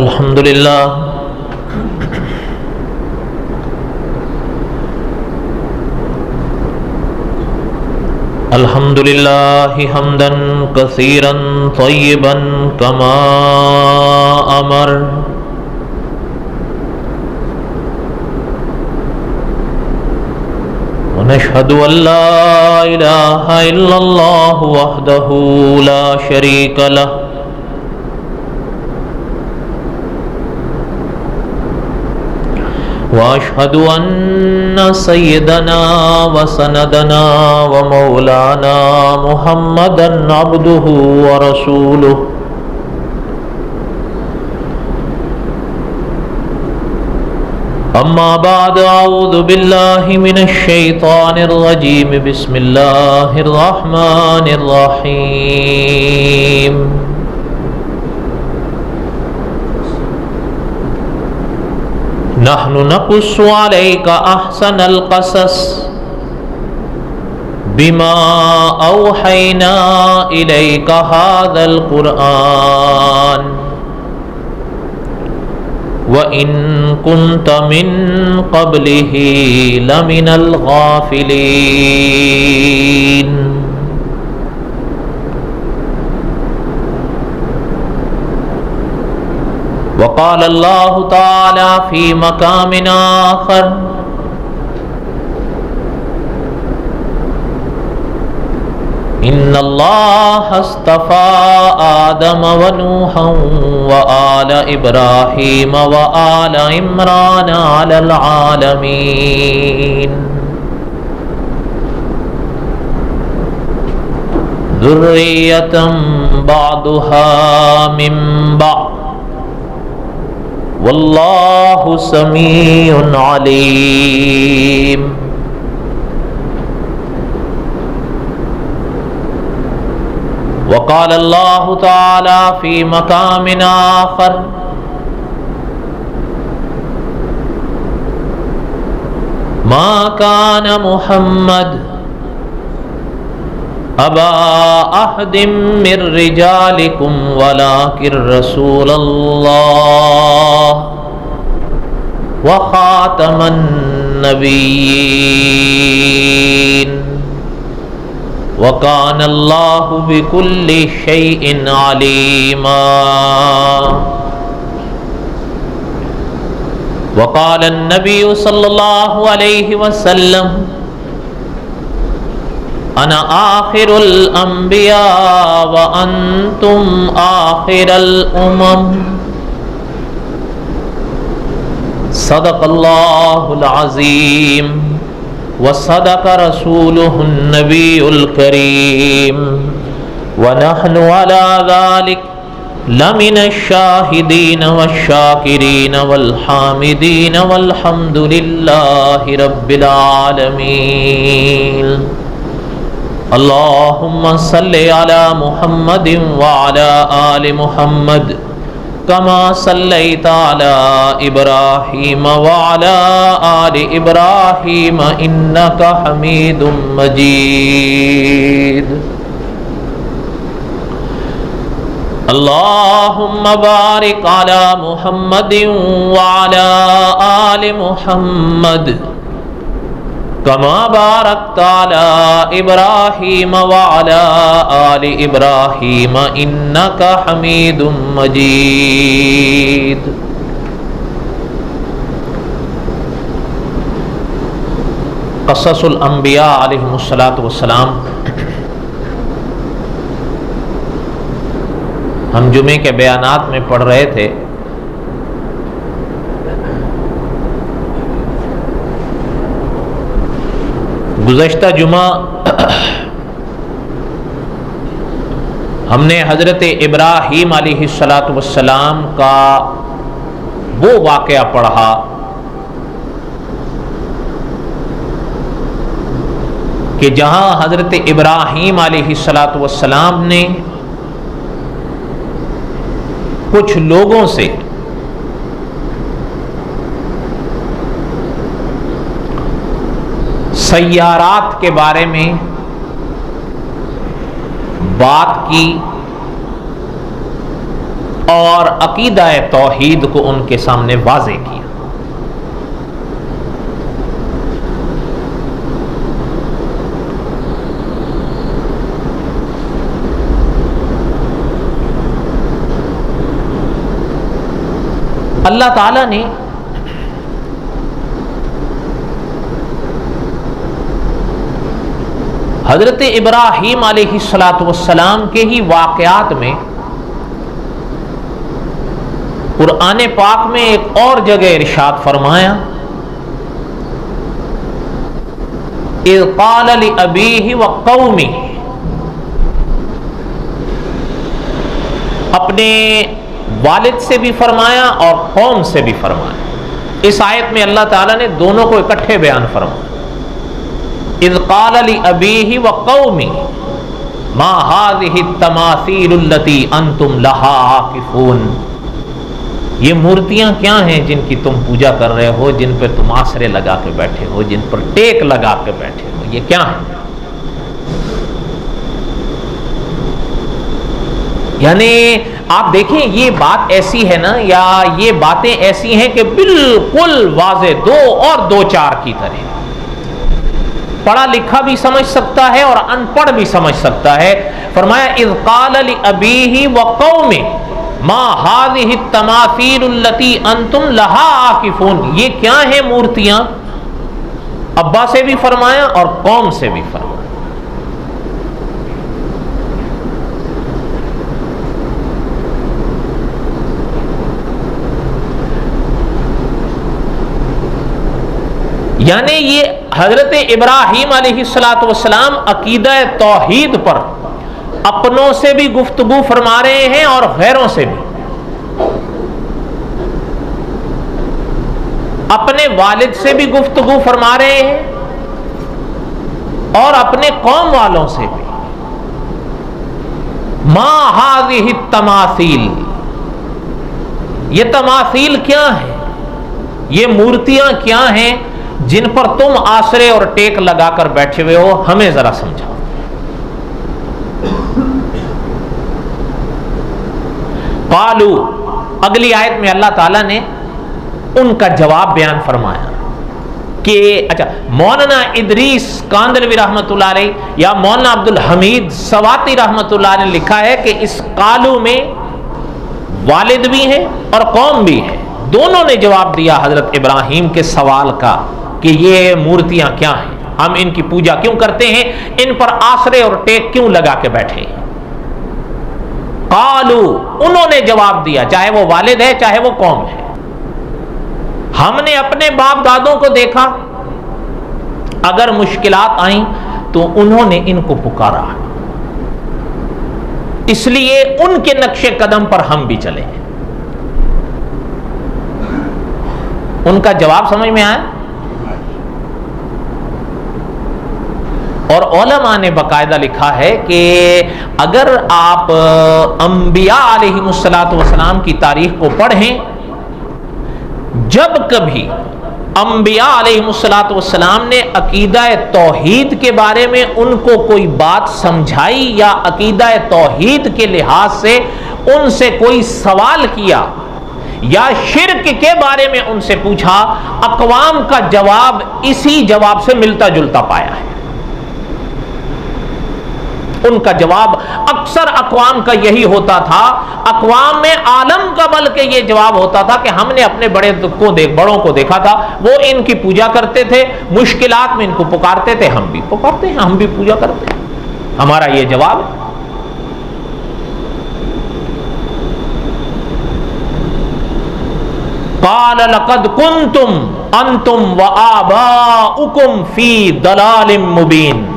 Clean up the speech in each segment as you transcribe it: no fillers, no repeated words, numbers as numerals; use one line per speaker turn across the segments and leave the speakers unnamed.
अल्हम्दुलिल्लाह अल्हम्दुलिल्लाहि हम्दन कसीरन तय्यिबन कमा अमर। व नशहदु अल्ला इलाहा इल्लल्लाहु वहदहु ला शरीका लह वाशहदु अन्ना सय्यदना व सनदना व मौलाना मुहम्मदन अब्दुहु व रसूलुहु। अम्मा बाद अऊज़ु बिल्लाहि मिनश शैतानिर रजीम बिस्मिल्लाहिर रहमानिर रहीम। नहनु नकुस्सु अलैका अहसनल क़सस बिमा औहैना इलैका हाज़ल क़ुरआन व इन कुन्त मिन क़ब्लिही लमिनल गाफ़िलीन। वक़ाल अल्लाहु तआला फ़ी मक़ामिन आख़र इन्नल्लाह अस्तफ़ा आदम व नूहन व आल इब्राहीम व आल इमरान अलल आलमीन। ज़ुर्रियतम बअदुहा मिन बअद वल्लाहु समीउन अलीम। वक़ाल अल्लाहु तआला फ़ी मक़ामिन आख़र मा कान मुहम्मद अबा अहदिम मिर रिजालिकुम वलाकिन रसूलल्लाह व ख़ातमन नबिय्यीन व कानल्लाहु बिकुल्लि शैइन अलीमा। व क़ाल अन्नबिय्यु सल्लल्लाहु अलैहि वसल्लम अना आखिरुल अंबिया व अंतुम आखिरुल उमम। सदक़ल्लाहुल अज़ीम व सदक़ रसूलुहुन नबियुल करीम व नहनु अला ज़ालिक लमिनश शाहिदीन वश्शाकिरीन वल हामिदीन वल्हम्दुलिल्लाहि रब्बिल आलमीन। अल्लाहुम्मा सल्लि अला मुहम्मदिन व अला आलि मुहम्मद कमा सल्लैता अला इब्राहीम व अला आलि इब्राहीम इन्नका हमीदुम मजीद। अल्लाहुम्मा बारिक अला मुहम्मदिन व अला आलि मुहम्मद कमा बारकता अला इब्राहीम व अला आलि इब्राहीम इन्नका हमीदुम मजीद। क़ससुल अंबिया अलैहिमुस्सलातु वस्सलाम। हम जुमे के बयानात में पढ़ रहे थे गुज़श्ता जुमा हमने हज़रत इब्राहीम अलैहिस्सलातु वस्सलाम का वो वाक़या पढ़ा कि जहाँ हज़रत इब्राहीम अलैहिस्सलातु वस्सलाम ने कुछ लोगों से सय्यारात के बारे में बात की और अकीदा तौहीद को उनके सामने वाज़े किया। अल्लाह ताला ने हजरत इब्राहीम अलैहिस्सलातु वस्सलाम के ही वाक़यात में कुरान पाक में एक और जगह इरशाद फरमाया, इज़ क़ाल लिअबीहि व क़ौमिहि, अपने वालिद से भी फरमाया और कौम से भी फरमाया। इस आयत में अल्लाह ताला ने दोनों को इकट्ठे बयान फरमाया। इज़ क़ाल लिअबीहि व क़ौमिहि मा हाज़िहि तमासीलुल्लती अंतुम लहा आकिफून, ये मूर्तियां क्या हैं जिनकी तुम पूजा कर रहे हो, जिन पर तुम आसरे लगा के बैठे हो, जिन पर टेक लगा के बैठे हो, ये क्या है? यानी आप देखें, ये बात ऐसी है ना, या ये बातें ऐसी हैं कि बिल्कुल वाज़े दो और दो चार की तरह, पढ़ा लिखा भी समझ सकता है और अनपढ़ भी समझ सकता है। फरमाया इज़ क़ाल लिअबीहि व क़ौमिहि मा हाज़िहि तमासीलुल्लती अंतुम लहा आकिफून, ये क्या है मूर्तियां? अब्बा से भी फरमाया और कौम से भी फरमाया। यानी ये हजरत इब्राहीम अलैहिस्सलातु वस्सलाम अकीदा तौहीद पर अपनों से भी गुफ्तगू फरमा रहे हैं और गैरों से भी, अपने वालिद से भी गुफ्तगू फरमा रहे हैं और अपने कौम वालों से भी। मा हाज़िहि तमासील, ये तमासील क्या है, ये मूर्तियां क्या हैं जिन पर तुम आसरे और टेक लगाकर बैठे हुए हो, हमें जरा समझाओ। कालू, अगली आयत में अल्लाह ताला ने उनका जवाब बयान फरमाया कि अच्छा, मौलाना इदरीस कांदलवी रहमतुल्लाह अलैह या मौलाना अब्दुल हमीद सवाती रहमतुल्लाह ने लिखा है कि इस कालू में वालिद भी हैं और कौम भी है। दोनों ने जवाब दिया हजरत इब्राहीम के सवाल का कि ये मूर्तियां क्या हैं, हम इनकी पूजा क्यों करते हैं, इन पर आसरे और टेक क्यों लगा के बैठे हैं। कालू, उन्होंने जवाब दिया, चाहे वो वालिद है चाहे वो कौम है, हमने अपने बाप दादों को देखा, अगर मुश्किलात आई तो उन्होंने इनको पुकारा, इसलिए उनके नक्शे कदम पर हम भी चले। उनका जवाब समझ में आया? और उलमा ने बाकायदा लिखा है कि अगर आप अंबिया अलैहिमुस्सलातु वस्सलाम की तारीख को पढ़ें, जब कभी अंबिया अलैहिमुस्सलातु वस्सलाम ने अकीदा तौहीद के बारे में उनको कोई बात समझाई या अकीदा तौहीद के लिहाज से उनसे कोई सवाल किया या शिर्क के बारे में उनसे पूछा, अक़वाम का जवाब इसी जवाब से मिलता जुलता पाया है। उनका जवाब अक्सर अक़वाम का यही होता था, अक़वाम में आलम का बल्कि ये जवाब होता था कि हमने अपने बड़ों को देखा था, वो इनकी पूजा करते थे, मुश्किलात में इनको पुकारते थे, हम भी पुकारते हैं, हम भी पूजा करते हैं, हमारा ये जवाब है। क़ाल लक़द कुन्तुम अंतुम व आबाउकुम फी दलालिम मुबीन,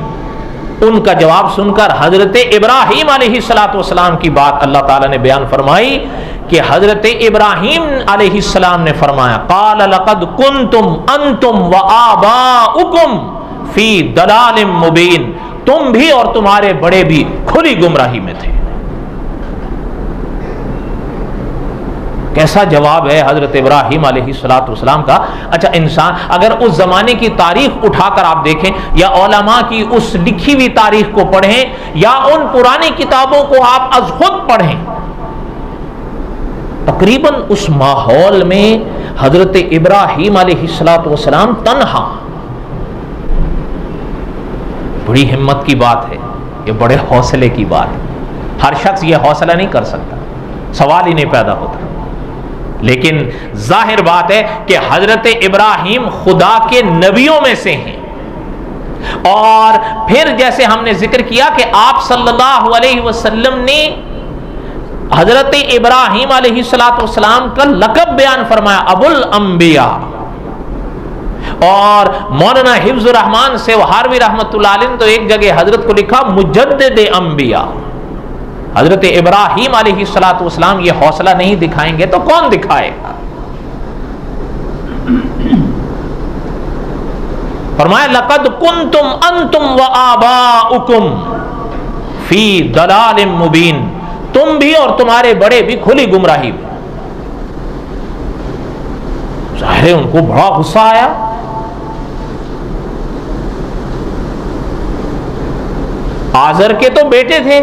उनका जवाब सुनकर हजरत इब्राहीम अलैहिस्सलातु वस्सलाम की बात अल्लाह ताला ने बयान फरमाई कि हजरत इब्राहीम अलैहिस्सलाम ने फरमाया, क़ाल लक़द कुन्तुम अंतुम व आबाउकुम फी दलालिम मुबीन, तुम भी और तुम्हारे बड़े भी खुली गुमराही में थे। कैसा जवाब है हजरत इब्राहीम अलैहिस्सलातु वस्सलाम का। अच्छा, इंसान अगर उस जमाने की तारीख उठाकर आप देखें या उलमा की उस लिखी हुई तारीख को पढ़ें या उन पुरानी किताबों को आप अज खुद पढ़ें, तकरीबन उस माहौल में हजरत इब्राहीम अलैहिस्सलाम तन्हा, बड़ी हिम्मत की बात है, ये बड़े हौसले की बात है। हर शख्स ये हौसला नहीं कर सकता, सवाल ही नहीं पैदा होता। लेकिन जाहिर बात है कि हजरत इब्राहीम खुदा के नबियों में से हैं। और फिर जैसे हमने जिक्र किया कि आप सल्लल्लाहु अलैहि वसल्लम ने हजरत इब्राहीम अलैहिस्सलाम का लक़ब बयान फरमाया, अबुल अंबिया। और मौलाना हिफ्ज़ुर रहमान सेवहारवी रहमतुल्लाह अलैह ने तो एक जगह हजरत को लिखा मुजद्दिद अंबिया। हजरत इब्राहीम अलैहिस्सलाम ये हौसला नहीं दिखाएंगे तो कौन दिखाएगा? फरमाया लक़द कुंतुम अंतुम व आबाउकुम फी दलालिम मुबीन, तुम भी और तुम्हारे बड़े भी खुली गुमराही में। जाहिर है उनको बड़ा गुस्सा आया। आजर के तो बेटे थे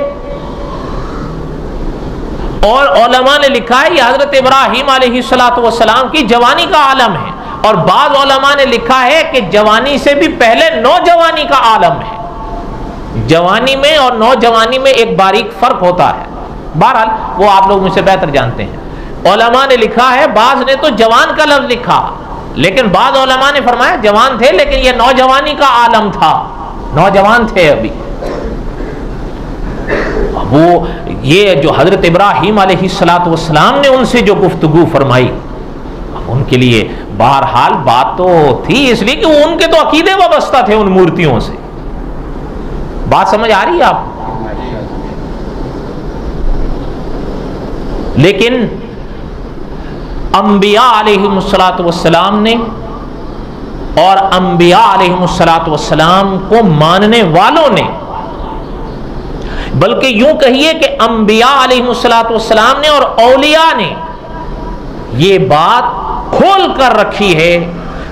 और उलमा ने लिखा है ये हजरत इब्राहीम अलैहिस्सलाम की जवानी का आलम है। और बाद उलमा ने लिखा है कि जवानी से भी पहले नौजवानी का आलम है। जवानी में और नौजवानी में एक बारीक फर्क होता है। बहरहाल वो आप लोग मुझसे बेहतर जानते हैं। उलमा ने लिखा है, बाज ने तो जवान का लफ्ज लिखा, लेकिन बाद उलमा ने फरमाया जवान थे लेकिन ये नौजवानी का आलम था, नौजवान थे अभी। वो ये जो हजरत इब्राहीम अलैहिस्सलाम ने उनसे जो गुफ्तगू फरमाई, उनके लिए बहरहाल बात तो थी, इसलिए कि वो उनके तो अकीदे वाबस्ता थे उन मूर्तियों से। बात समझ आ रही है आप? लेकिन अंबिया अलैहिस्सलाम ने और अंबिया अलैहिस्सलाम को मानने वालों ने, बल्कि यूं कहिए कि अंबिया अलैहिस्सलाम ने और औलिया ने ये बात खोल कर रखी है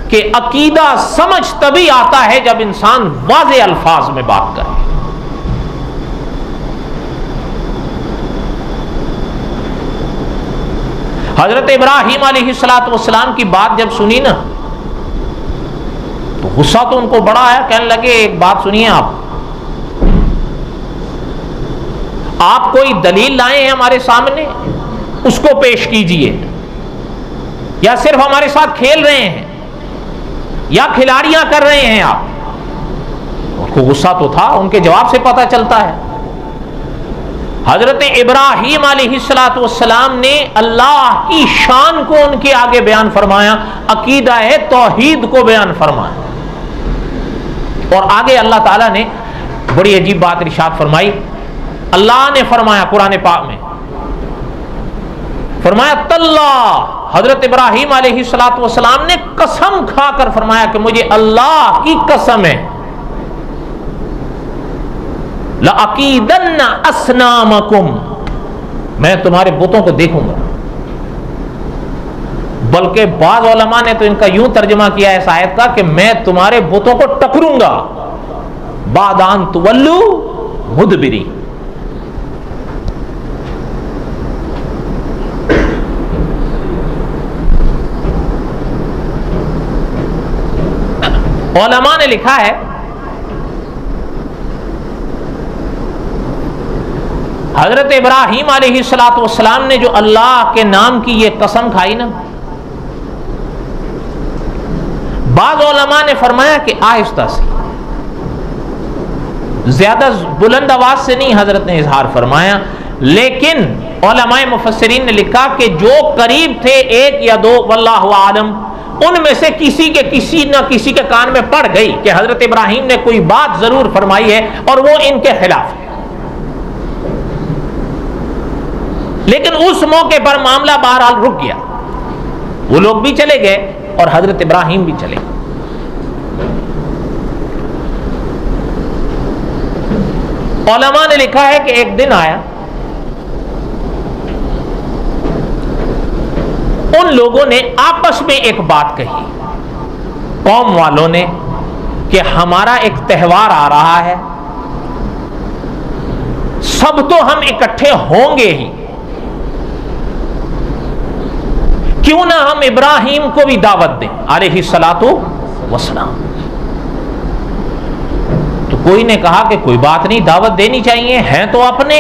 कि अकीदा समझ तभी आता है जब इंसान वाज़े अल्फाज में बात करे। हजरत इब्राहीम अलैहिस्सलाम की बात जब सुनी ना तो गुस्सा तो उनको बड़ा आया। कहने लगे एक बात सुनिए, आप कोई दलील लाए हैं हमारे सामने, उसको पेश कीजिए, या सिर्फ हमारे साथ खेल रहे हैं या खिलाड़ियां कर रहे हैं आप? उनको गुस्सा तो था, उनके जवाब से पता चलता है। हजरत इब्राहीम अलैहिस्सलाम ने अल्लाह की शान को उनके आगे बयान फरमाया, अकीदा है तौहीद को बयान फरमाया। और आगे अल्लाह ताला ने बड़ी अजीब बात इरशाद फरमाई। अल्लाह ने फरमाया कुरान पाक में, फरमाया तल्लाह, हजरत इब्राहीम अलैहिस्सलाम ने कसम खाकर फरमाया कि मुझे अल्लाह की कसम है, लअकीदन्ना अस्नामकुम, मैं तुम्हारे बुतों को देखूंगा। बल्कि बाद उलमा ने तो इनका यूं तर्जुमा किया है इस आयत का कि मैं तुम्हारे बुतों को टकरूंगा, बादान तुवल्लू मुदबिरी। उलमा ने लिखा है हजरत इब्राहीम अलैहिस्सलाम ने जो अल्लाह के नाम की ये कसम खाई ना, बाद उलमा ने फरमाया कि आहिस्ता से, ज्यादा बुलंद आवाज से नहीं हजरत ने इजहार फरमाया, लेकिन उलमाए मुफस्सिरीन ने लिखा कि जो करीब थे एक या दो वल्लाहु आलम, उनमें से किसी न किसी के कान में पड़ गई कि हजरत इब्राहीम ने कोई बात जरूर फरमाई है और वो इनके खिलाफ है। लेकिन उस मौके पर मामला बहरहाल रुक गया, वो लोग भी चले गए और हजरत इब्राहीम भी चले गए। उलमा ने लिखा है कि एक दिन आया, उन लोगों ने आपस में एक बात कही, कौम वालों ने, कि हमारा एक त्यौहार आ रहा है, सब तो हम इकट्ठे होंगे ही, क्यों ना हम इब्राहिम को भी दावत दें अलैहिस्सलातु वस्सलाम। तो कोई ने कहा कि कोई बात नहीं, दावत देनी चाहिए, हैं तो अपने,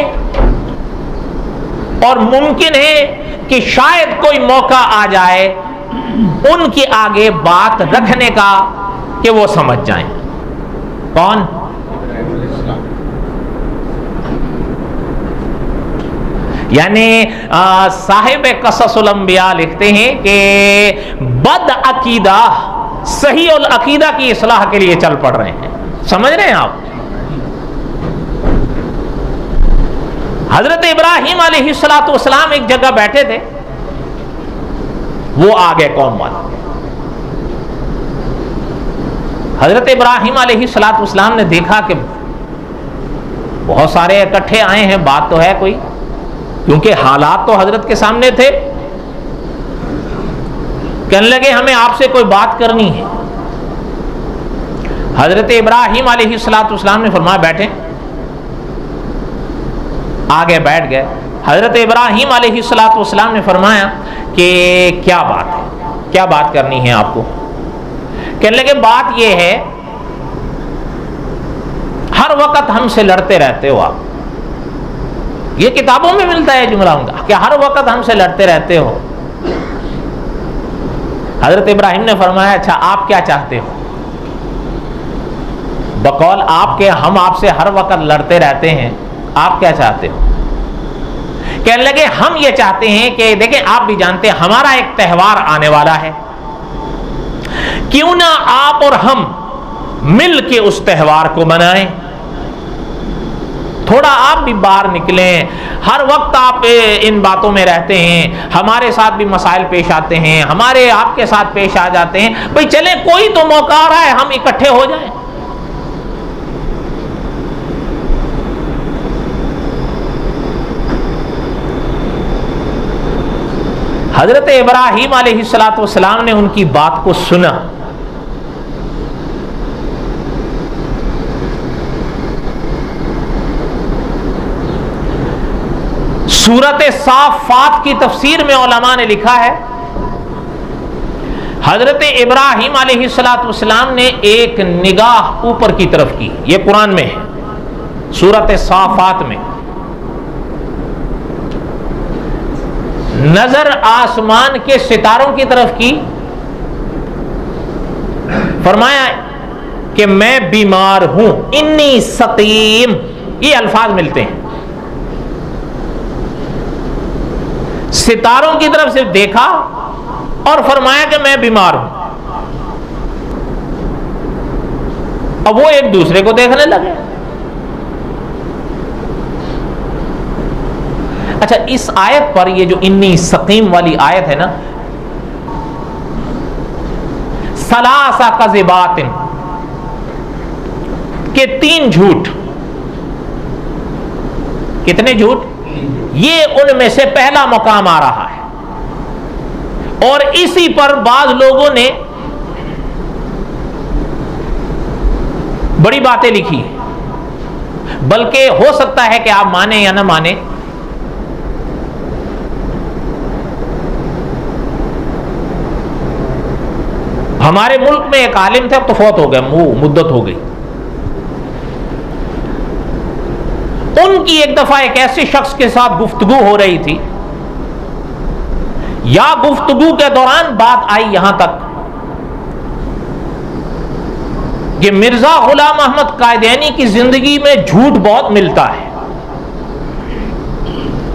और मुमकिन है कि शायद कोई मौका आ जाए उनके आगे बात रखने का कि वो समझ जाएं। कौन? यानी साहिब कससुल अंबिया लिखते हैं कि बद अकीदा सही और अकीदा की इस्लाह के लिए चल पड़ रहे हैं। समझ रहे हैं आप? हजरत इब्राहिम अलैहिस्सलातु वस्सलाम एक जगह बैठे थे, वो आ गए कौम वाले। हजरत इब्राहिम अलैहिस्सलातु वस्सलाम ने देखा कि बहुत सारे इकट्ठे आए हैं, बात तो है कोई, क्योंकि हालात तो हजरत के सामने थे। कहने लगे हमें आपसे कोई बात करनी है। हजरत इब्राहिम अलैहिस्सलातु वस्सलाम ने फरमाया बैठे। आगे बैठ गए। हजरत इब्राहिम अलैहिस्सलातु वस्सलाम ने फरमाया कि क्या बात है, क्या बात करनी है आपको? कहने लगे बात यह है, हर वक्त हमसे लड़ते रहते हो आप। ये किताबों में मिलता है जुमला उनका कि हर वक्त हमसे लड़ते रहते हो। हजरत इब्राहिम ने फरमाया अच्छा आप क्या चाहते हो? बकौल आपके हम आपसे हर वक्त लड़ते रहते हैं, आप क्या चाहते हो? कहने लगे हम ये चाहते हैं कि देखें आप भी जानते हैं हमारा एक त्यौहार आने वाला है, क्यों ना आप और हम मिल के उस त्यौहार को मनाएं। थोड़ा आप भी बाहर निकलें, हर वक्त आप इन बातों में रहते हैं, हमारे साथ भी मसाइल पेश आते हैं, हमारे आपके साथ पेश आ जाते हैं, भाई चले कोई तो मौका आ रहा है, हम इकट्ठे हो जाएं। हजरत इब्राहिम अलैहिस्सलातु वस्सलाम ने उनकी बात को सुना। सूरत साफ़ात की तफसीर में उलमा ने लिखा है हजरत इब्राहिम अलैहिस्सलातु वस्सलाम ने एक निगाह ऊपर की तरफ की, यह कुरान में है, सूरत साफ़ात में। नजर आसमान के सितारों की तरफ की, फरमाया कि मैं बीमार हूं, इन्नी सकीम, ये अल्फाज मिलते हैं। सितारों की तरफ से देखा और फरमाया कि मैं बीमार हूं। अब वो एक दूसरे को देखने लगे। अच्छा, इस आयत पर ये जो इन्नी सकीम वाली आयत है ना, सलासा कज़िबातिन के 3 झूठ। कितने झूठ? ये उनमें से पहला मुकाम आ रहा है। और इसी पर बाज लोगों ने बड़ी बातें लिखी है, बल्कि हो सकता है कि आप माने या ना माने, हमारे मुल्क में एक आलिम थे, अब तो फौत हो गए, मुद्दत हो गई। उनकी एक दफा एक ऐसे शख्स के साथ गुफ्तगू हो रही थी, या गुफ्तगू के दौरान बात आई यहां तक कि मिर्जा गुलाम अहमद कायदेनी की जिंदगी में झूठ बहुत मिलता है।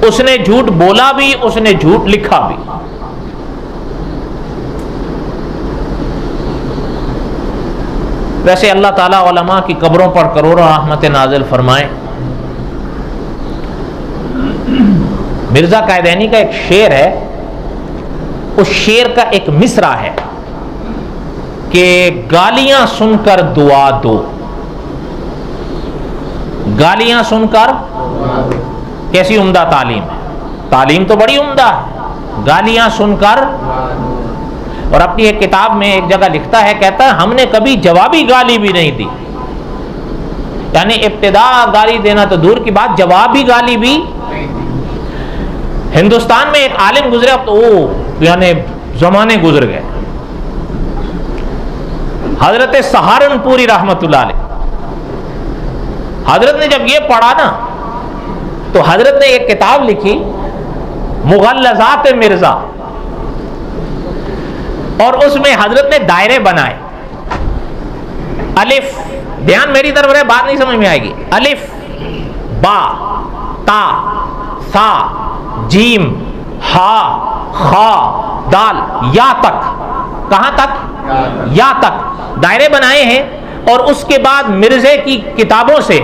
उसने झूठ बोला भी, उसने झूठ लिखा भी। वैसे अल्लाह ताला उलमा की कब्रों पर करोड़ों रहमत नाजिल फरमाए। मिर्जा कायदेनी का एक शेर है, उस शेर का एक मिसरा है कि गालियां सुनकर दुआ दो। गालियां सुनकर, कैसी उम्दा तालीम है, तालीम तो बड़ी उम्दा है, गालियां सुनकर। और अपनी एक किताब में एक जगह लिखता है, कहता है हमने कभी जवाबी गाली भी नहीं दी, यानी इब्तिदा गाली देना तो दूर की बात, जवाबी गाली भी। हिंदुस्तान में एक आलिम गुजरे, अब तो यानी जमाने गुजर गए। हजरत सहारनपुरी रहमतुल्लाह अलैह, हजरत ने जब ये पढ़ा ना तो हजरत ने एक किताब लिखी मुगल्लज़ात मिर्जा, और उसमें हजरत ने दायरे बनाए। अलिफ, ध्यान मेरी तरफ रहे, बात नहीं समझ में आएगी। अलिफ, बा, ता, सा, जीम, हा, खा, दाल, या तक। कहां तक? या तक दायरे बनाए हैं। और उसके बाद मिर्जे की किताबों से,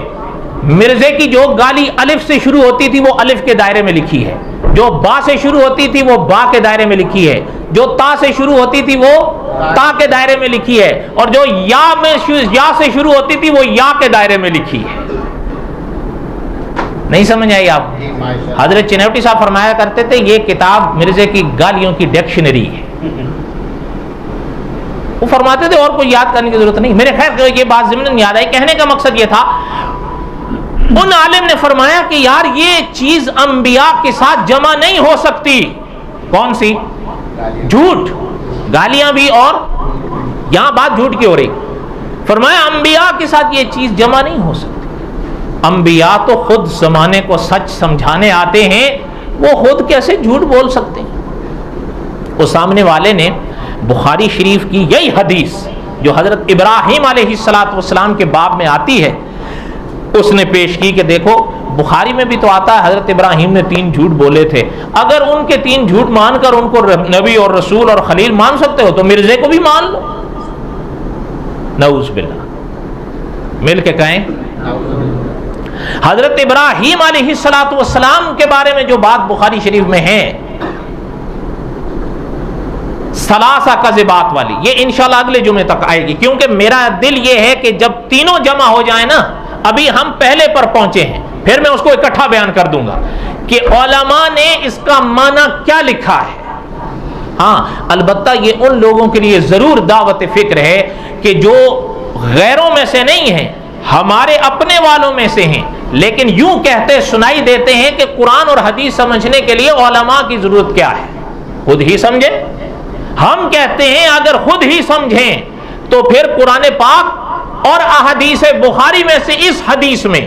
मिर्जे की जो गाली अलिफ से शुरू होती थी वो अलिफ के दायरे में लिखी है, जो बा से शुरू होती थी वो बा के दायरे में लिखी है, जो ता से शुरू होती थी वो ता के दायरे में लिखी है, और जो या से शुरू होती थी वो या के दायरे में लिखी है। नहीं समझ आई आप? हजरत चिनौटी साहब फरमाया करते थे ये किताब मिर्जे की गालियों की डिक्शनरी है। वो फरमाते थे और कोई याद करने की जरूरत नहीं। मेरे खैर ये बात ज़िम्नन याद आई, कहने का मकसद ये था, उन आलिम ने फरमाया कि यार ये चीज अंबिया के साथ जमा नहीं हो सकती। कौन सी? झूठ, गालियां भी, और यहां बात झूठ की हो रही। फरमाया अंबिया के साथ ये चीज जमा नहीं हो सकती। अंबिया तो खुद जमाने को सच समझाने आते हैं, वो खुद कैसे झूठ बोल सकते हैं? वो सामने वाले ने बुखारी शरीफ की यही हदीस जो हजरत इब्राहिम अलैहिस्सलाम के बाब में आती है, उसने पेश की कि देखो बुखारी में भी तो आता है हजरत इब्राहिम ने 3 झूठ बोले थे। अगर उनके 3 झूठ मानकर उनको नबी और रसूल और खलील मान सकते हो तो मिर्जे को भी मान लो। नऊज़ बिल्लाह, मिल के कहें हजरत इब्राहिम अलैहिस्सलाम के बारे में जो बात बुखारी शरीफ में है, सलासा कज़िबात वाली, ये इंशाल्लाह अगले जुमे तक आएगी, क्योंकि मेरा दिल ये है कि जब तीनों जमा हो जाए ना, अभी हम पहले पर पहुंचे हैं, फिर मैं उसको इकट्ठा बयान कर दूंगा कि उलमा ने इसका माना क्या लिखा है। हाँ, अलबत्ता ये उन लोगों के लिए जरूर दावत फिक्र है कि जो गैरों में से नहीं है, हमारे अपने वालों में से हैं, लेकिन यूं कहते सुनाई देते हैं कि कुरान और हदीस समझने के लिए उलमा की जरूरत क्या है, खुद ही समझे। हम कहते हैं अगर खुद ही समझें तो फिर कुरान पाक और अहदीस बुखारी में से इस हदीस में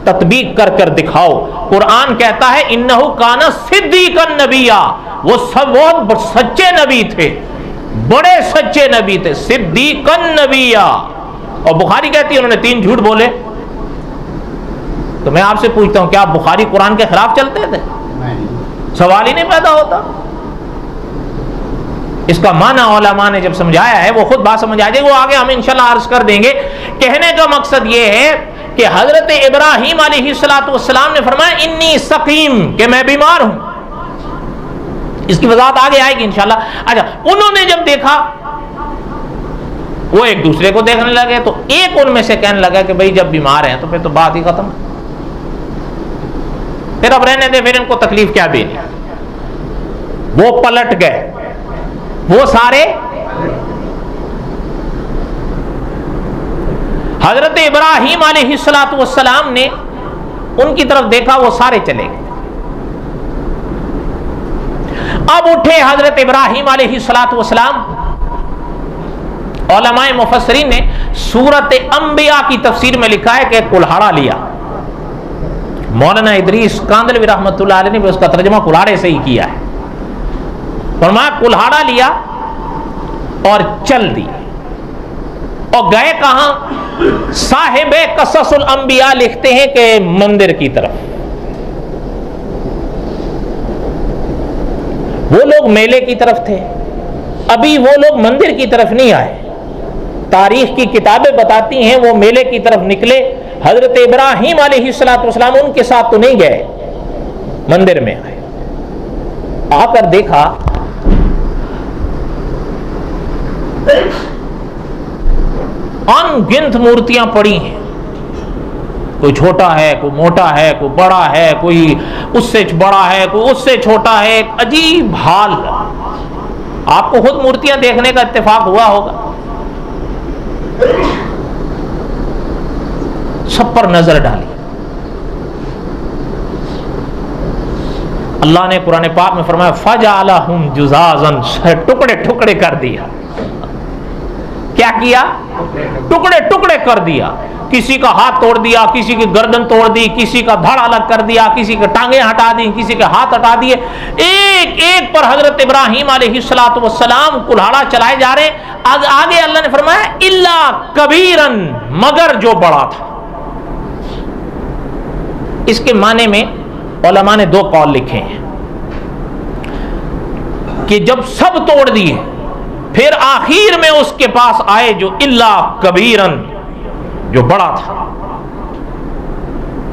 तत्बीक कर कर दिखाओ। कुरान कहता है इन्नहु काना सिद्दीकन नबिया, वो सब बहुत सच्चे नबी थे, बड़े सच्चे नबी थे, सिद्दीकन नबिया। और बुखारी कहती है उन्होंने 3 झूठ बोले। तो मैं आपसे पूछता हूं क्या बुखारी कुरान के खिलाफ चलते थे? सवाल ही नहीं पैदा होता। इसका माना उलमा ने जब समझाया है, वो खुद बात समझ आ जाएगी, वो आगे हम इंशाल्लाह अर्ज कर देंगे। कहने का मकसद ये है कि हजरत इब्राहिम अलैहिस्सलाम ने फरमाया इन्नी सकीम, कि मैं बीमार हूं। इसकी वजाहत आगे आएगी इंशाल्लाह। अच्छा, उन्होंने जब देखा, वो एक दूसरे को देखने लगे, तो एक उनमें से कहने लगा कि भाई जब बीमार हैं तो फिर तो बात ही खत्म, फिर अब रहने दे, फिर इनको तकलीफ क्या देनी। वो पलट गए, वो सारे हजरत इब्राहिम अलैहिस्सलाम ने उनकी तरफ देखा, वो सारे चले गए। अब उठे हजरत इब्राहिम अलैहिस्सलाम। उलमाए मुफस्सिरीन ने सूरत अंबिया की तफसीर में लिखा है कि कुल्हाड़ा लिया। मौलाना इदरीस कांदलवी रहमतुल्लाह अलैह ने भी उसका तर्जुमा कुल्हाड़े से ही किया है। फरमाया कुल्हाड़ा लिया और चल दी, और गए कहां? साहिबे कससुल अंबिया लिखते हैं कि मंदिर की तरफ। वो लोग मेले की तरफ थे, अभी वो लोग मंदिर की तरफ नहीं आए। तारीख की किताबें बताती हैं वो मेले की तरफ निकले। हजरत इब्राहिम अलैहिस्सलाम उनके साथ तो नहीं गए, मंदिर में आए। आकर देखा अनगिनत मूर्तियां पड़ी हैं, कोई छोटा है, कोई मोटा है, कोई बड़ा है, कोई उससे बड़ा है, कोई उससे छोटा है, एक अजीब हाल। आपको खुद मूर्तियां देखने का इत्तेफाक हुआ होगा। सब पर नजर डाली, अल्लाह ने कुरान पाक में फरमाया फजअलहुम जुज़ाज़न, टुकड़े टुकड़े कर दिया। क्या किया? टुकड़े टुकड़े कर दिया। किसी का हाथ तोड़ दिया, किसी की गर्दन तोड़ दी, किसी का धड़ अलग कर दिया, किसी की टांगे हटा दी, किसी के हाथ हटा दिए। एक एक पर हजरत इब्राहिम अलैहिस्सलातु वस्सलाम कुल्हाड़ा चलाए जा रहे। आगे अल्लाह ने फरमाया इल्ला कबीरन, मगर जो बड़ा था। इसके माने में उलमा ने दो कौल लिखे हैं कि जब सब तोड़ दिए फिर आखिर में उसके पास आए जो इल्ला कबीरन, जो बड़ा था,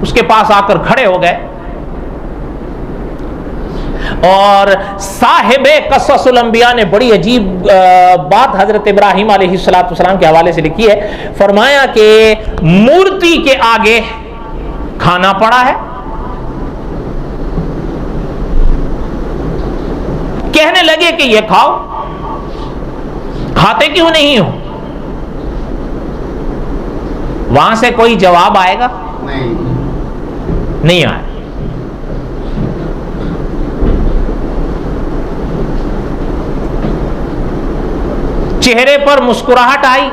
उसके पास आकर खड़े हो गए। और साहिबे क़ससुल अंबिया ने बड़ी अजीब बात हजरत इब्राहिम अलैहिस्सलातु वस्सलाम के हवाले से लिखी है। फरमाया कि मूर्ति के आगे खाना पड़ा है, कहने लगे कि ये खाओ, खाते क्यों नहीं हो? वहां से कोई जवाब आएगा? नहीं आया। चेहरे पर मुस्कुराहट आई,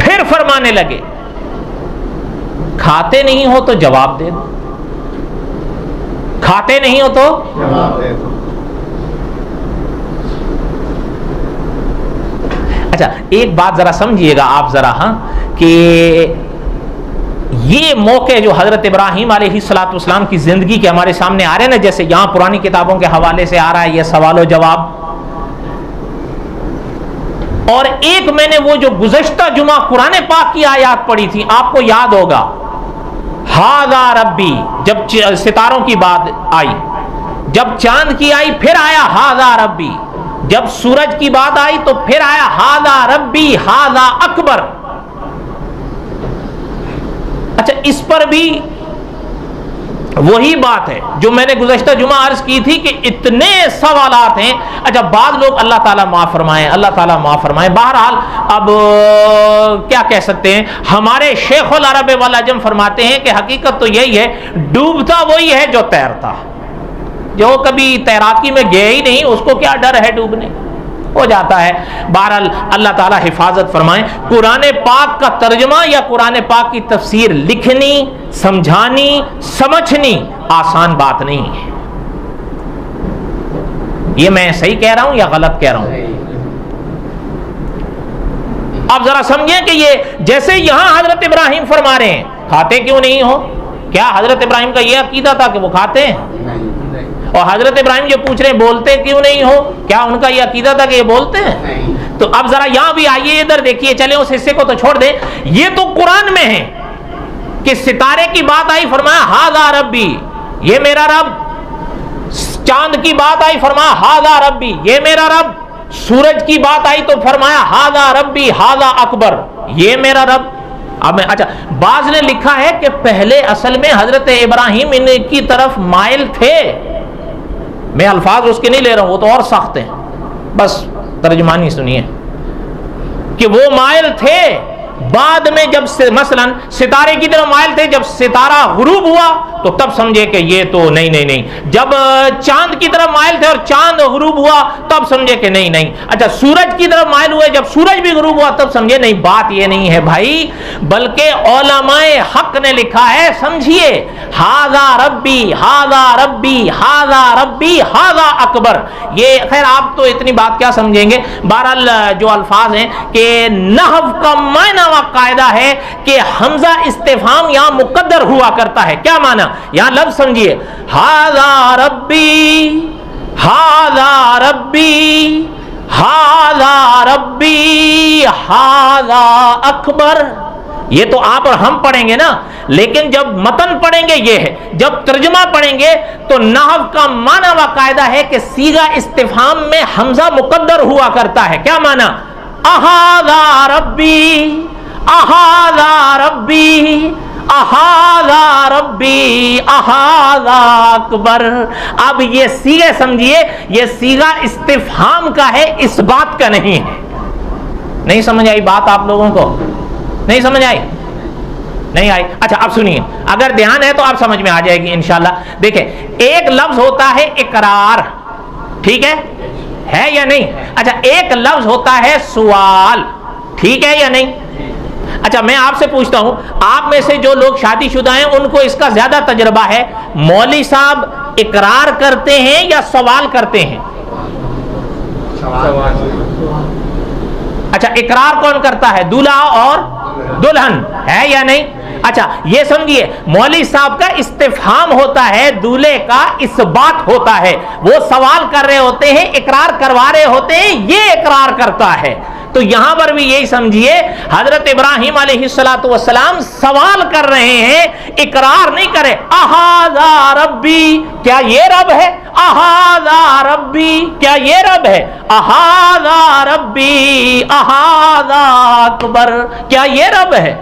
फिर फरमाने लगे खाते नहीं हो तो जवाब दे दो, खाते नहीं हो तो जवाब दे दो। अच्छा, एक बात जरा समझिएगा आप जरा, कि ये मौके जो हजरत इब्राहिम अलैहिस्सलातु वस्सलाम की जिंदगी के हमारे सामने आ रहे हैं ना, जैसे यहां पुरानी किताबों के हवाले से आ रहा है ये सवाल जवाब, और एक मैंने वो जो गुज़श्ता जुमा कुरान पाक की आयत पढ़ी थी, आपको याद होगा, हाज़ा रब्बी, जब सितारों की बात आई, जब चांद की आई फिर आया हाज़ा रब्बी, जब सूरज की बात आई तो फिर आया हाज़ा रब्बी हाज़ा अकबर। अच्छा, इस पर भी वही बात है जो मैंने गुज़श्ता जुमा अर्ज की थी कि इतने सवालात हैं। अच्छा, बाद लोग अल्लाह ताला माफ़ फरमाए, अल्लाह ताला माफ़ फरमाए। बहरहाल अब क्या कह सकते हैं, हमारे शेखुल अरब वल अजम फरमाते हैं कि हकीकत तो यही है, डूबता वही है जो तैरता। जो कभी तैराकी में गए ही नहीं, उसको क्या डर है डूबने, हो जाता है। बहरहाल अल्लाह ताला हिफाजत फरमाए। कुरान पाक का तर्जमा या कुरान पाक की तफसीर लिखनी, समझानी, समझनी आसान बात नहीं है। ये मैं सही कह रहा हूं या गलत कह रहा हूं? आप जरा समझें कि ये जैसे यहां हजरत इब्राहिम फरमा रहे हैं खाते क्यों नहीं हो, क्या हजरत इब्राहिम का यह अकीदा था कि वो खाते हैं? और हजरत इब्राहिम जो पूछ रहे हैं बोलते क्यों नहीं हो, क्या उनका यह अकीदा था कि ये बोलते हैं? तो अब जरा यहां भी आइए, इधर देखिए, चले उस हिस्से को तो छोड़ दे, ये तो कुरान में है कि सितारे की बात आई, फरमाया हाज़ा रब्बी, ये मेरा रब। चांद की बात आई, फरमाया हाज़ा रब्बी, ये मेरा रब। सूरज की बात आई तो फरमाया हाज़ा रब्बी हाज़ा अकबर, ये मेरा रब। अब अच्छा, बाज ने लिखा है कि पहले असल में हजरत इब्राहिम इनकी तरफ माइल थे। मैं अल्फाज उसके नहीं ले रहा हूं, वो तो और सख्त हैं, बस तर्जमानी सुनिए कि वो माइल थे। बाद में जब मसलन सितारे की तरफ माइल थे, जब सितारा गुरूब हुआ तो तब समझे कि ये तो नहीं नहीं नहीं। जब चांद की तरफ माइल थे और चांद गुरूब हुआ तब समझे कि नहीं नहीं। अच्छा, सूरज की तरफ माइल हुए, जब सूरज भी गुरूब हुआ तब समझे नहीं। बात ये नहीं है भाई, बल्कि उलमाए हक ने लिखा है, समझिए, हाज़ा रब्बी हाज़ा रब्बी हाज़ा रब्बी हाज़ा अकबर। ये खैर आप तो इतनी बात क्या समझेंगे। बहरहाल जो अल्फाज हैं कि नहव का मायना व कायदा है कि हमजा इस्तिफाम यहां मुकद्दर हुआ करता है। क्या माना, यहां लफ्ज समझिए, हाज़ा रब्बी हाज़ा रब्बी हाज़ा रब्बी हाज़ा अकबर। ये तो आप और हम पढ़ेंगे ना, लेकिन जब मतन पढ़ेंगे ये है, जब तर्जुमा पढ़ेंगे तो नहव का माना व कायदा है कि सीगा इस्तिफाम में हमजा मुकद्दर हुआ करता है। क्या माना, अहाज़ा रब्बी अहाज़ा रब्बी अहाज़ा रब्बी अहाज़ा अकबर। अब ये सीगा समझिए, ये सीगा इस्तिफहाम का है, इस बात का नहीं है। नहीं समझ आई बात आप लोगों को? नहीं समझ आई? नहीं आई? अच्छा अब सुनिए, अगर ध्यान है तो आप समझ में आ जाएगी इंशाल्लाह। देखिए, एक लफ्ज होता है इकरार, ठीक है या नहीं? अच्छा, एक लफ्ज होता है सवाल, ठीक है या नहीं? अच्छा, मैं आपसे पूछता हूं, आप में से जो लोग शादीशुदा हैं उनको इसका ज्यादा तजर्बा है, मौलवी साहब इकरार करते हैं या सवाल करते हैं? सवाल। अच्छा, इकरार कौन करता है? दूल्हा और दुल्हन, है या नहीं? अच्छा, ये समझिए, मौलवी साहब का इस्तिफहाम होता है, दूल्हे का इस्बात होता है। वो सवाल कर रहे होते हैं, इकरार करवा रहे होते हैं, ये इकरार करता है। तो यहां पर भी यही समझिए, हजरत इब्राहिम अलैहिस्सलाम सवाल कर रहे हैं, इकरार नहीं करे। अहाज़ा रब्बी, क्या ये रब है? अहाज़ा रब्बी, क्या ये रब है? अहाज़ा रब्बी, अहाज़ा अकबर, क्या ये रब है?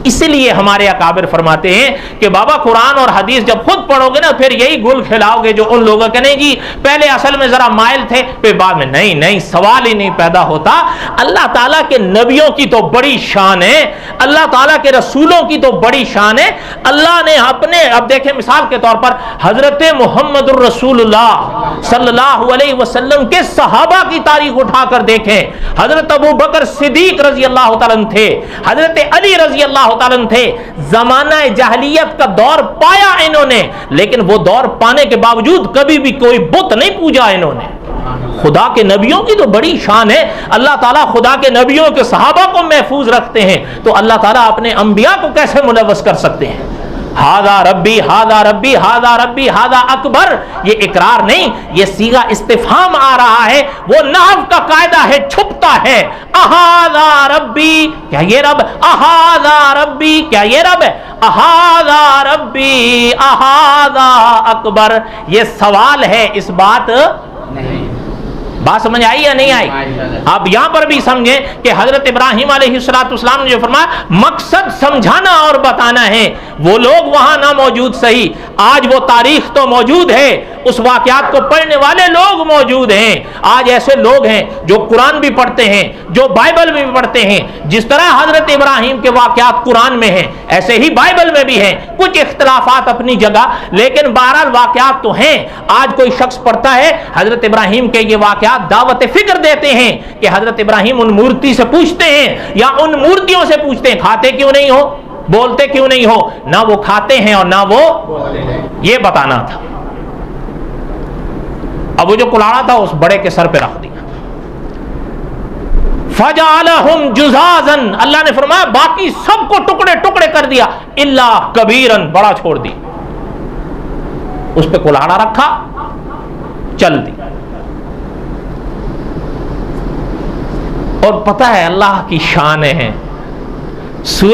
इसलिए हमारे अकाबिर फरमाते हैं कि बाबा कुरान और हदीस जब खुद पढ़ोगे ना, फिर यही गुल खिलाओगे जो उन लोगों के नहीं जी पहले असल में जरा माइल थे, फिर बाद में नहीं, सवाल ही नहीं पैदा होता। अल्लाह ताला के नबियों की तो बड़ी शान है, अल्लाह ताला के रसूलों की तो बड़ी शान है। अल्लाह ने अपने, अब देखें मिसाल के तौर पर हजरत मुहम्मदुर रसूलुल्लाह सल्लल्लाहु अलैहि वसल्लम के सहाबा की तारीख उठाकर देखें। हजरत अबू बकर सिद्दीक रजी अल्लाह तआला अन्हु थे, हजरत अली रजी अल्लाह थे। जमाना जहलियत का दौर पाया इन्होंने, लेकिन वो दौर पाने के बावजूद कभी भी कोई बुत नहीं पूजा इन्होंने। खुदा के नबियों की तो बड़ी शान है। अल्लाह ताला खुदा के नबियों के सहाबा को महफूज रखते हैं, तो अल्लाह ताला अपने अंबिया को कैसे मुलव्वस कर सकते हैं? हादा रब्बी, हादा रब्बी, हादा रब्बी, हादा अकबर, ये इकरार नहीं, ये सीगा इस्तिफहाम आ रहा है। वो नाव का कायदा है, छुपता है। अहादा रब्बी, क्या ये रब? अहादा रब्बी, क्या ये रब है? अहादा रब्बी, अहादा अकबर, ये सवाल है, इस बात नहीं। बात समझ आई या नहीं आई? आप यहां पर भी समझें कि हजरत इब्राहिम अलैहिस्सलाम ने जो फरमाया, मकसद समझाना और बताना है। वो लोग वहां ना मौजूद सही, आज वो तारीख तो मौजूद है, उस वाकयात को पढ़ने वाले लोग मौजूद हैं। आज ऐसे लोग हैं जो कुरान भी पढ़ते हैं, जो बाइबल भी पढ़ते हैं। जिस तरह हजरत इब्राहिम के वाकयात कुरान में हैं, ऐसे ही बाइबल में भी हैं। कुछ इख्तलाफात अपनी जगह, लेकिन बहरहाल वाकयात तो हैं। आज कोई शख्स पढ़ता है, हजरत इब्राहिम के ये वाकयात दावत फिक्र देते हैं कि हजरत इब्राहिम उन मूर्ति से पूछते हैं या उन मूर्तियों से पूछते हैं, खाते क्यों नहीं हो, बोलते क्यों नहीं हो? ना वो खाते हैं और ना वो बोलते हैं, ये बताना था। अब वो जो कुल्हाड़ा था उस बड़े के सर पे रख दिया। फजालहुम जुजाजन, अल्लाह ने फरमाया बाकी सबको टुकड़े टुकड़े कर दिया, इल्ला कबीरन, बड़ा छोड़ दिया। उस पे कुल्हाड़ा रखा, चल दी। और पता है अल्लाह की शान है,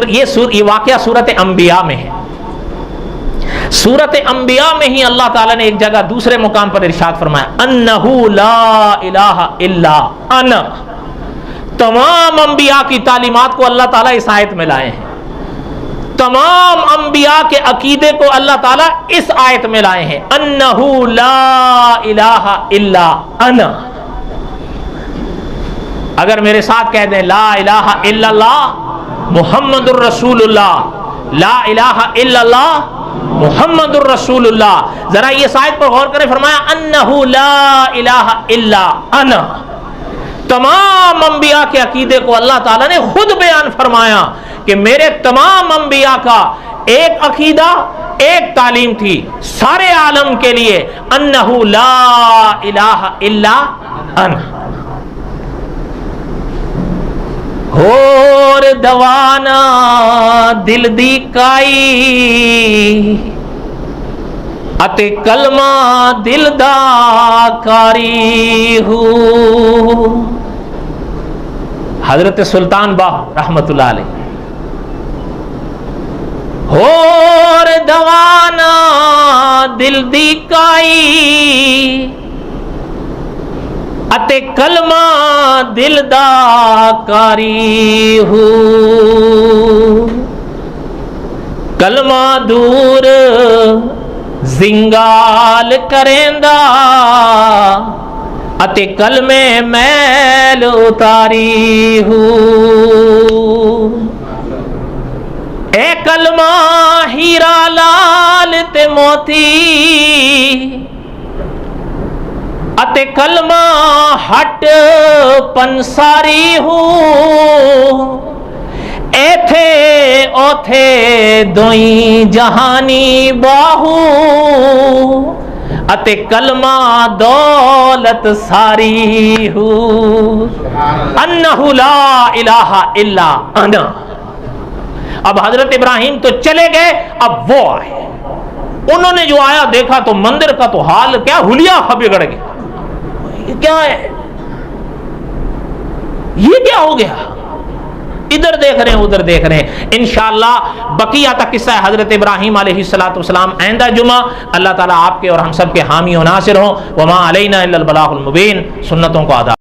ये वाकया सूरत अंबिया में है। सूरत अंबिया में ही अल्लाह ताला ने एक जगह दूसरे मुकाम पर इरशाद फरमाया, अन्नहु ला इलाहा इल्ला अना। तमाम अंबिया की तालीमात को अल्लाह ताला इस आयत में लाए हैं। तमाम अंबिया के अकीदे को अल्लाह ताला इस आयत में लाए हैं। अन्नहु ला इलाहा इल्ला अना। अगर मेरे साथ कह दें ला इलाहा इल्लल्लाह मुहम्मदुर रसूलुल्लाह, ला इलाहा इल्लल्लाह मुहम्मदुर रसूलुल्लाह। जरा ये आयत पर गौर करें, फरमाया अन्नहु ला इलाहा इल्ला अना। तमाम अंबिया के अकीदे को अल्लाह ताला ने खुद बयान फरमाया कि मेरे तमाम अंबिया का एक अकीदा, एक तालीम थी सारे आलम के लिए, अन्नहु ला इलाहा इल्ला अना। होर दवाना दिल दी काई अते कलमा दिल दा कारी हूँ। हजरत सुल्तान बाह रहमतुल्लाह अलैह। होर दवाना दिल दी काई अते कलमा दिल दा कारी हूँ। कलमा दूर जिंगाल करेंदा अते कलमे मैल उतारी हूँ। कलमा हीरा लाल ते मोती, अते कलमा हट पंसारी हूँ, एथे ओथे दोई जहानी बाहू, अते कलमा दौलत सारी हूँ, अन्नहु ला इलाहा इल्ला अना। अब हजरत इब्राहिम तो चले गए, अब वो आए। उन्होंने जो आया देखा तो मंदिर का तो हाल क्या, हुलिया बिगड़ गया। ये क्या है, ये क्या हो गया, इधर देख रहे हैं उधर देख रहे हैं। इंशाअल्लाह बकिया तक किस्सा है हजरत इब्राहिम अलैहिस्सलाम आइंदा जुमा। अल्लाह ताला आपके और हम सब के हामी और नासिर हों। वमा अलैना इल्लल बलागुल मुबीन। सुन्नतों को अदा